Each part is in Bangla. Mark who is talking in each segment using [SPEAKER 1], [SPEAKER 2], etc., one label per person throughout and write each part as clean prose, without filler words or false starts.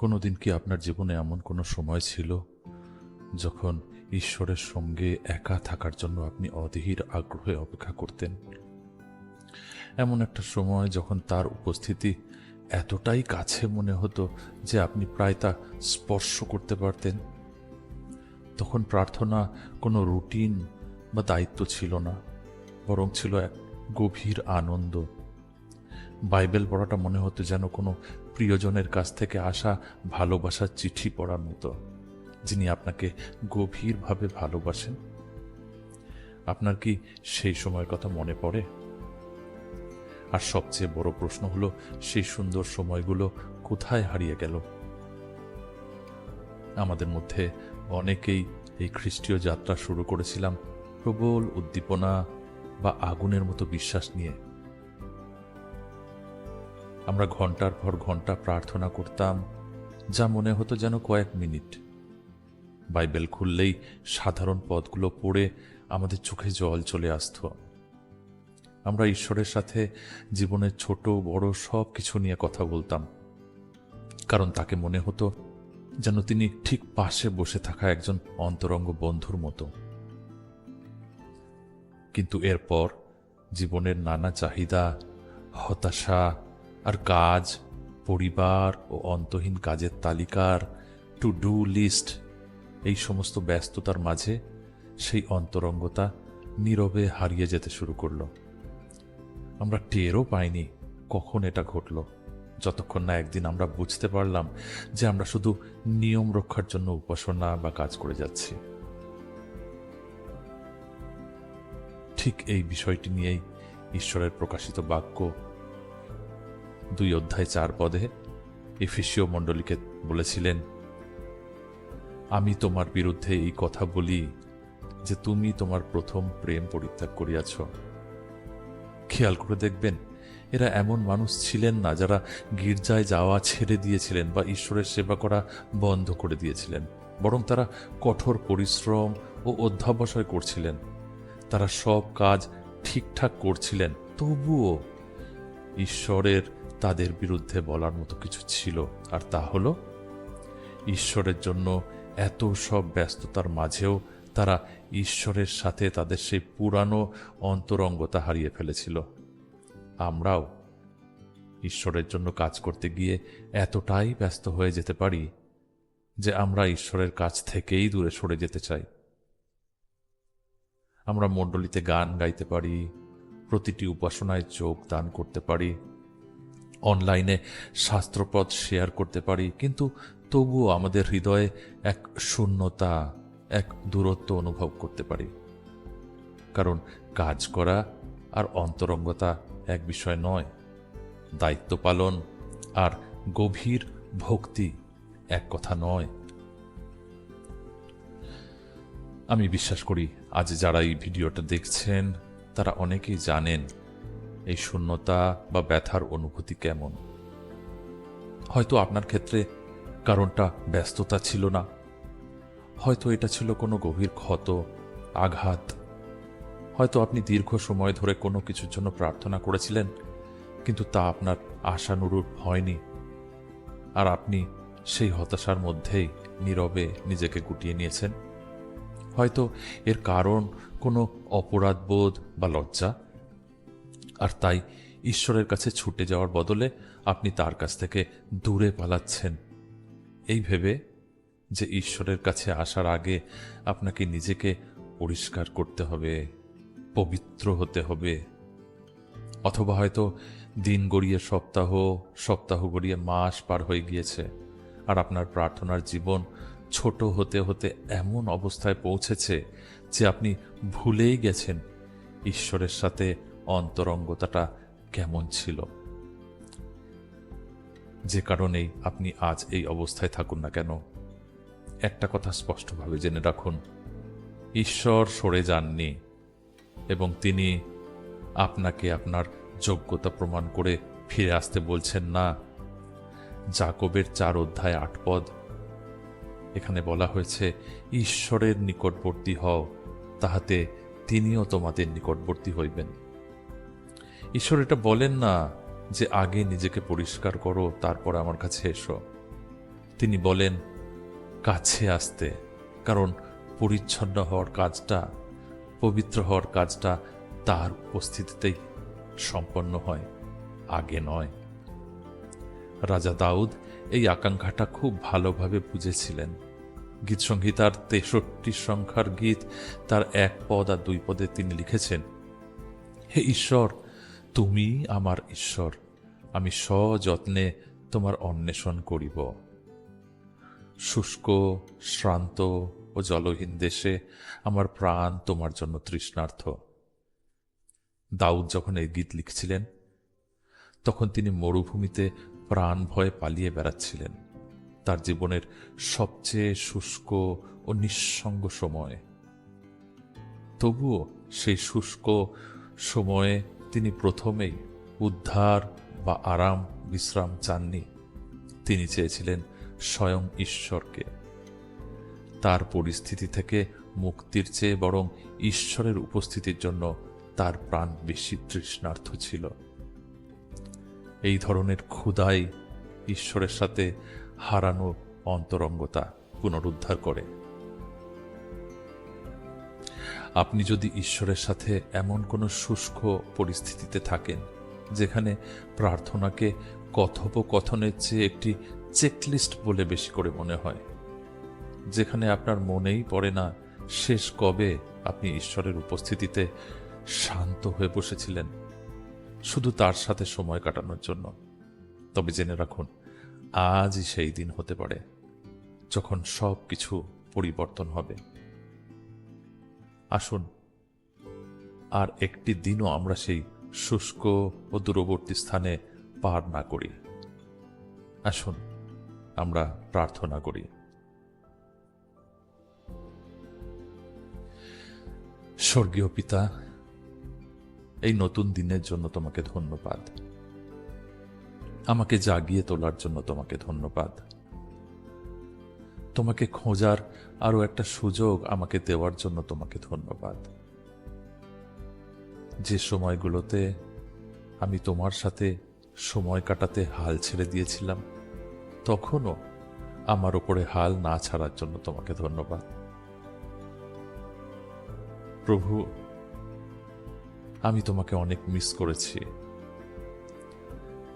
[SPEAKER 1] কোনোদিন কি আপনার জীবনে এমন কোনো সময় ছিল যখন ঈশ্বরের সঙ্গে একা থাকার জন্য আপনি অধীর আগ্রহে অপেক্ষা করতেন? এমন একটা সময় যখন তার উপস্থিতি এতটাই কাছে মনে হতো যে আপনি প্রায় তা স্পর্শ করতে পারতেন। তখন প্রার্থনা কোনো রুটিন বা দায়িত্ব ছিল না, বরং ছিল এক গভীর আনন্দ। বাইবেল পড়াটা মনে হতো যেন কোনো প্রিয়জনের কাছ থেকে আসা ভালোবাসার চিঠি পড়ার মতো, যিনি আপনাকে গভীরভাবে ভালোবাসেন। আপনার কি সেই সময়ের কথা মনে পড়ে? আর সবচেয়ে বড় প্রশ্ন হলো, সেই সুন্দর সময়গুলো কোথায় হারিয়ে গেল? আমাদের মধ্যে অনেকেই এই খ্রিস্টীয় যাত্রা শুরু করেছিলাম প্রবল উদ্দীপনা বা আগুনের মতো বিশ্বাস নিয়ে। আমরা ঘন্টার পর ঘন্টা প্রার্থনা করতাম, যা মনে হতো যেন কয়েক মিনিট। বাইবেল খুললেই সাধারণ পদগুলো পড়ে আমাদের চোখে জল চলে আসত। আমরা ঈশ্বরের সাথে জীবনের ছোট বড় সব কিছু নিয়ে কথা বলতাম, কারণ তাকে মনে হতো যেন তিনি ঠিক পাশে বসে থাকা একজন অন্তরঙ্গ বন্ধুর মতো। কিন্তু এরপর জীবনের নানা চাহিদা, হতাশা আর কাজ, পরিবার ও অন্তহীন কাজের তালিকার টু ডু লিস্ট, এই সমস্ত ব্যস্ততার মাঝে সেই অন্তরঙ্গতা নীরবে হারিয়ে যেতে শুরু করল। আমরা টেরও পাইনি কখন এটা ঘটল, যতক্ষণ না একদিন আমরা বুঝতে পারলাম যে আমরা শুধু নিয়ম রক্ষার জন্য উপাসনা বা কাজ করে যাচ্ছি। ঠিক এই বিষয়টি নিয়েই ঈশ্বরের প্রকাশিত বাক্য 2:4 এফেসীয় মণ্ডলীকে বলেছিলেন, আমি তোমার বিরুদ্ধে এই কথা বলি যে তুমি তোমার প্রথম প্রেম পরিত্যাগ করিয়াছ। খেয়াল করে দেখবেন, এরা এমন মানুষ ছিলেন না যারা গির্জায় যাওয়া ছেড়ে দিয়েছিলেন বা ঈশ্বরের সেবা করা বন্ধ করে দিয়েছিলেন, বরং তারা কঠোর পরিশ্রম ও অধ্যবসায় করছিলেন। তারা সব কাজ ঠিকঠাক করছিলেন, তবুও ঈশ্বরের তাদের বিরুদ্ধে বলার মতো কিছু ছিল, আর তা হল ঈশ্বরের জন্য এত সব ব্যস্ততার মাঝেও তারা ঈশ্বরের সাথে তাদের সেই পুরানো অন্তরঙ্গতা হারিয়ে ফেলেছিল। আমরাও ঈশ্বরের জন্য কাজ করতে গিয়ে এতটাই ব্যস্ত হয়ে যেতে পারি যে আমরা ঈশ্বরের কাছ থেকেই দূরে সরে যেতে চাই। আমরা মণ্ডলীতে গান গাইতে পারি, প্রতিটি উপাসনায় যোগদান করতে পারি, অনলাইনে শাস্ত্রপদ শেয়ার করতে পারি, কিন্তু তবুও আমাদের হৃদয়ে এক শূন্যতা, এক দূরত্ব অনুভব করতে পারি। কারণ কাজ করা আর অন্তরঙ্গতা এক বিষয় নয়, দায়িত্ব পালন আর গভীর ভক্তি এক কথা নয়। আমি বিশ্বাস করি আজ যারা এই ভিডিওটা দেখছেন তারা অনেকেই জানেন এই শূন্যতা বা ব্যথার অনুভূতি কেমন। হয়তো আপনার ক্ষেত্রে কারণটা ব্যস্ততা ছিল না, হয়তো এটা ছিল কোনো গভীর ক্ষত, আঘাত। হয়তো আপনি দীর্ঘ সময় ধরে কোনো কিছুর জন্য প্রার্থনা করেছিলেন, কিন্তু তা আপনার আশানুরূপ হয়নি, আর আপনি সেই হতাশার মধ্যেই নীরবে নিজেকে গুটিয়ে নিয়েছেন। হয়তো এর কারণ কোনো অপরাধবোধ বা লজ্জা, আর তাই ঈশ্বরের কাছে ছুটে যাওয়ার বদলে আপনি তার কাছ থেকে দূরে পালাচ্ছেন, এই ভেবে যে ঈশ্বরের কাছে আসার আগে আপনাকে নিজেকে পরিষ্কার করতে হবে, পবিত্র হতে হবে। অথবা হয়তো দিন গড়িয়ে সপ্তাহ, সপ্তাহ গড়িয়ে মাস পার হয়ে গিয়েছে, আর আপনার প্রার্থনার জীবন ছোট হতে হতে এমন অবস্থায় পৌঁছেছে যে আপনি ভুলেই গেছেন ঈশ্বরের সাথে অন্তরঙ্গতাটা কেমন ছিল। যে কারণেই আপনি আজ এই অবস্থায় থাকুন না কেন, একটা কথা স্পষ্টভাবে জেনে রাখুন, ঈশ্বর সরে যাননি এবং তিনি আপনাকে আপনার যোগ্যতা প্রমাণ করে ফিরে আসতে বলছেন না। যাকবের 4:8 এখানে বলা হয়েছে, ঈশ্বরের নিকটবর্তী হও, তাহাতে তিনিও তোমাদের নিকটবর্তী হইবেন। ঈশ্বর এটা বলেন না যে আগে নিজেকে পরিষ্কার করো, তারপর আমার কাছে এসো। তিনি বলেন কাছে আসতে, কারণ পরিচ্ছন্ন হওয়ার কাজটা, পবিত্র হওয়ার কাজটা তার উপস্থিতিতেই সম্পন্ন হয়, আগে নয়। রাজা দাউদ এই আকাঙ্ক্ষাটা খুব ভালোভাবে বুঝেছিলেন। গীতসংহিতার 63 সংখ্যার গীত তার 1 পদ আর 2 পদে তিনি লিখেছেন, হে ঈশ্বর, তুমি আমার ঈশ্বর, আমি সযত্নে তোমার অন্বেষণ করিব। শুষ্ক, শ্রান্ত ও জলহীন দেশে আমার প্রাণ তোমার জন্য তৃষ্ণার্থ। দাউদ যখন এই গীত লিখছিলেন, তখন তিনি মরুভূমিতে প্রাণ ভয়ে পালিয়ে বেড়াচ্ছিলেন, তার জীবনের সবচেয়ে শুষ্ক ও নিঃসঙ্গ সময়। তবুও সেই শুষ্ক সময়ে তিনি প্রথমেই উদ্ধার বা আরাম বিশ্রাম চাননি, তিনি চেয়েছিলেন স্বয়ং ঈশ্বরকে। তার পরিস্থিতি থেকে মুক্তির চেয়ে বরং ঈশ্বরের উপস্থিতির জন্য তার প্রাণ বেশি তৃষ্ণার্থ ছিল। এই ধরনের ক্ষুধাই ঈশ্বরের সাথে হারানো অন্তরঙ্গতা পুনরুদ্ধার করে। আপনি যদি ঈশ্বরের সাথে এমন কোনো শুষ্ক পরিস্থিতিতে থাকেন যেখানে প্রার্থনাকে কথোপকথনের চেয়ে একটি চেকলিস্ট বলে বেশি করে মনে হয়, যেখানে আপনার মনেই পড়ে না শেষ কবে আপনি ঈশ্বরের উপস্থিতিতে শান্ত হয়ে বসেছিলেন শুধু তার সাথে সময় কাটানোর জন্য, তবে জেনে রাখুন, আজই সেই দিন হতে পারে যখন সব কিছু পরিবর্তন হবে। আসুন, আর একটি দিনও আমরা সেই শুষ্ক ও দূরবর্তী স্থানে পার না করি। আসুন, আমরা প্রার্থনা করি। স্বর্গীয় পিতা, এই নতুন দিনের জন্য তোমাকে ধন্যবাদ। আমাকে জাগিয়ে তোলার জন্য তোমাকে ধন্যবাদ। তোমাকে খোঁজার আরো একটা সুযোগ আমাকে দেওয়ার জন্য তোমাকে ধন্যবাদ। যে সময়গুলোতে আমি তোমার সাথে সময় কাটাতে হাল ছেড়ে দিয়েছিলাম, তখনও আমার উপরে হাল না ছাড়ার জন্য তোমাকে ধন্যবাদ। প্রভু, আমি তোমাকে অনেক মিস করেছি।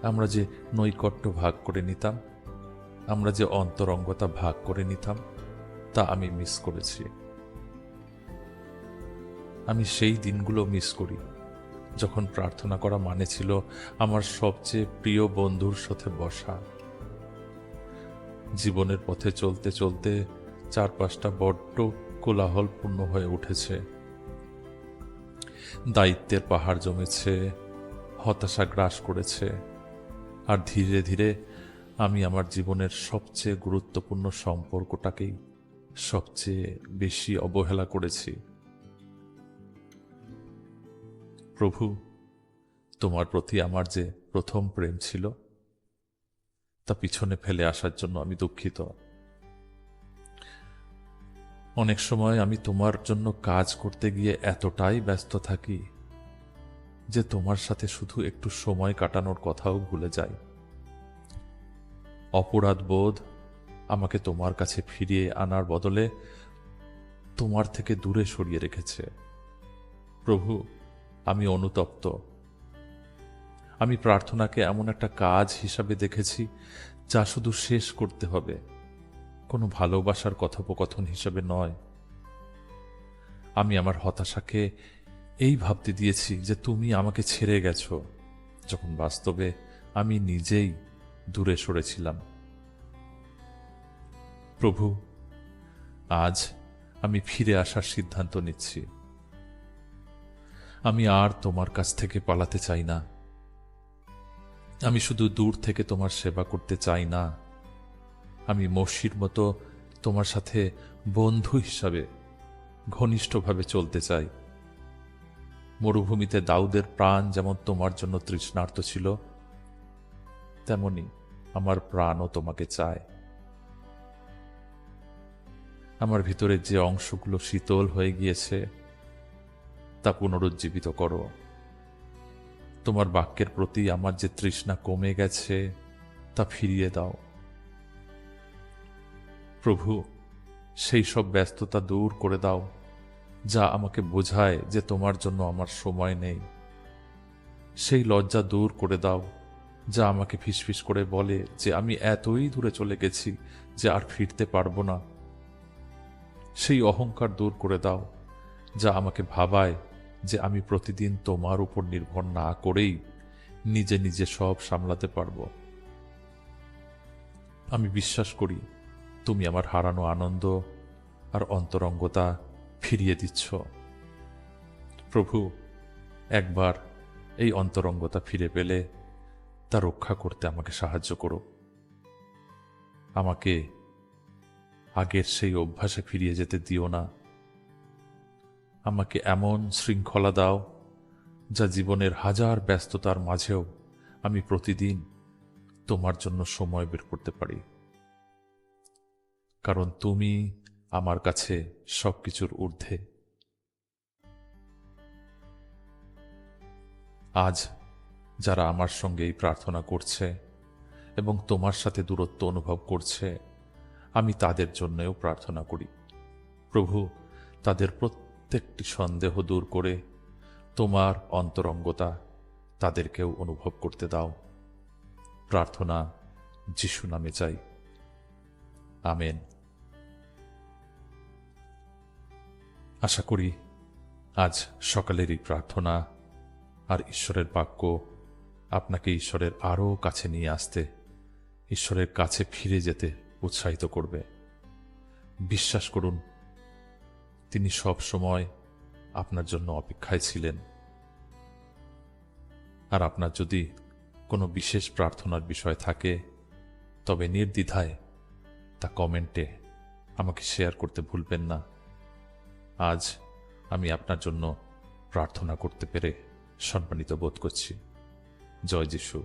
[SPEAKER 1] আমরা যে নৈকট্য ভাগ করে নিতাম, আমরা যে অন্তরঙ্গতা ভাগ করে নিতাম, তা আমি মিস করেছি। আমি সেই দিনগুলো মিস করি যখন প্রার্থনা করা মানে ছিল আমার সবচেয়ে প্রিয় বন্ধুর সাথে বসা। জীবনের পথে চলতে চলতে চারপাশটা বড্ড কোলাহলপূর্ণ হয়ে উঠেছে। দায়িত্বের পাহাড় জমেছে, হতাশা গ্রাস করেছে, আর ধীরে ধীরে আমি আমার জীবনের সবচেয়ে গুরুত্বপূর্ণ সম্পর্কটাকেই সবচেয়ে বেশি অবহেলা করেছি। প্রভু, তোমার প্রতি আমার যে প্রথম প্রেম ছিল, তা পিছনে ফেলে আসার জন্য আমি দুঃখিত। অনেক সময় আমি তোমার জন্য কাজ করতে গিয়ে এতটাই ব্যস্ত থাকি যে তোমার সাথে শুধু একটু সময় কাটানোর কথাও ভুলে যাই। অপরাধ বোধ আমাকে তোমার কাছে ফিরিয়ে আনার বদলে তোমার থেকে দূরে সরিয়ে রেখেছে। প্রভু, আমি অনুতপ্ত। আমি প্রার্থনাকে এমন একটা কাজ হিসাবে দেখেছি যা শুধু শেষ করতে হবে, কোনো ভালোবাসার কথোপকথন হিসাবে নয়। আমি আমার হতাশাকে এই ভাবতে দিয়েছি যে তুমি আমাকে ছেড়ে গেছো, যখন বাস্তবে আমি নিজেই দূরে সরেছিলাম। প্রভু, আজ আমি ফিরে আসার সিদ্ধান্ত নিচ্ছি। আমি আর তোমার কাছ থেকে পালাতে চাই না। আমি শুধু দূর থেকে তোমার সেবা করতে চাই না। আমি মসির মতো তোমার সাথে বন্ধু হিসাবে ঘনিষ্ঠভাবে চলতে চাই। মরুভূমিতে দাউদের প্রাণ যেমন তোমার জন্য তৃষ্ণার্ত ছিল, তেমনি আমার প্রাণও তোমাকে চায়। আমার ভিতরে যে অংশগুলো শীতল হয়ে গিয়েছে তা পুনরুজ্জীবিত করো। তোমার বাক্যের প্রতি আমার যে তৃষ্ণা কমে গেছে তা ফিরিয়ে দাও। প্রভু, সেই সব ব্যস্ততা দূর করে দাও যা আমাকে বোঝায় যে তোমার জন্য আমার সময় নেই। সেই লজ্জা দূর করে দাও যা আমাকে ফিসফিস করে বলে যে আমি এতই দূরে চলে গেছি যে আর ফিরতে পারবো না। সেই অহংকার দূর করে দাও যা আমাকে ভাবায় যে আমি প্রতিদিন তোমার উপর নির্ভর না করেই নিজে নিজে সব সামলাতে পারব। আমি বিশ্বাস করি তুমি আমার হারানো আনন্দ আর অন্তরঙ্গতা ফিরিয়ে দিচ্ছ। প্রভু, একবার এই অন্তরঙ্গতা ফিরে পেলে তা রক্ষা করতে আমাকে সাহায্য করো। আমাকে আগের সেই অভ্যাসে ফিরিয়ে যেতে দিও না। আমাকে এমন শৃঙ্খলা দাও যা জীবনের হাজার ব্যস্ততার মাঝেও আমি প্রতিদিন তোমার জন্য সময় বের করতে পারি, কারণ তুমি আমার কাছে সবকিছুর ঊর্ধ্বে। আজ যারা আমার সঙ্গে এই প্রার্থনা করছে এবং তোমার সাথে দূরত্ব অনুভব করছে, আমি তাদের জন্যও প্রার্থনা করি। প্রভু, তাদের প্রত্যেকটি সন্দেহ দূর করে তোমার অন্তরঙ্গতা তাদেরকেও অনুভব করতে দাও। প্রার্থনা যিশু নামে চাই, আমেন। আশা করি আজ সকালের এই প্রার্থনা আর ঈশ্বরের বাক্য আপনাকে ঈশ্বরের আরও কাছে নিয়ে আসতে, ঈশ্বরের কাছে ফিরে যেতে উৎসাহিত করবে। বিশ্বাস করুন, তিনি সব সময় আপনার জন্য অপেক্ষায় ছিলেন। আর আপনার যদি কোনো বিশেষ প্রার্থনার বিষয় থাকে, তবে নির্দ্বিধায় তা কমেন্টে আমাকে শেয়ার করতে ভুলবেন না। আজ আমি আপনার জন্য প্রার্থনা করতে পেরে সম্মানিত বোধ করছি। জয় যিশু।